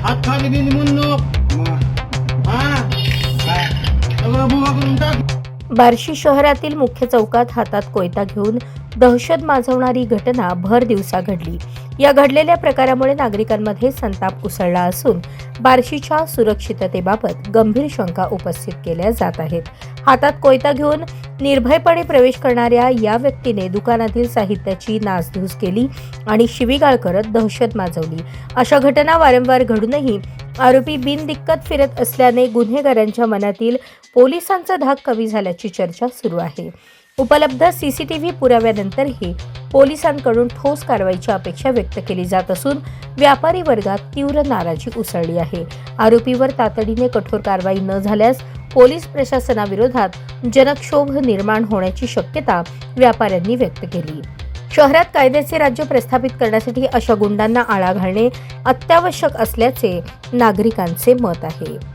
हात खाली बिन म्हणून बार्शी शहरातील मुख्य चौकात हातात कोयता घेऊन दहशत माजवणारी घटना भर दिवसा घडली. या घडलेल्या प्रकारामुळे नागरिकांमध्ये संताप उसळला असून बार्शीच्या सुरक्षिततेबाबत गंभीर शंका उपस्थित केल्या जात आहेत. हातात कोयता घेऊन निर्भयपणे प्रवेश करणाऱ्या या व्यक्तीने दुकानातील साहित्याची नासधूस केली आणि शिवीगाळ करत दहशत माजवली. अशा घटना वारंवार घडूनही आरोपी बिनदिक्कत फिरत असल्याने गुन्हेगारांच्या मनातील पोलिसांचा धाक कमी झाल्याची चर्चा सुरू आहे. उपलब्ध सीसीटीव्ही पुराव्यानंतरही पोलिसांकडून ठोस कारवाईची अपेक्षा व्यक्त केली जात असून व्यापारी वर्गात तीव्र नाराजी उसळली आहे. आरोपीवर तातडीने कठोर कारवाई न झाल्यास पोलीस प्रशासनाविरोधात जनक्षोभ निर्माण होण्याची शक्यता व्यापाऱ्यांनी व्यक्त केली. शहरात कायद्याचे राज्य प्रस्थापित करण्यासाठी अशा गुंडांना आळा घालणे अत्यावश्यक असल्याचे नागरिकांचे मत आहे.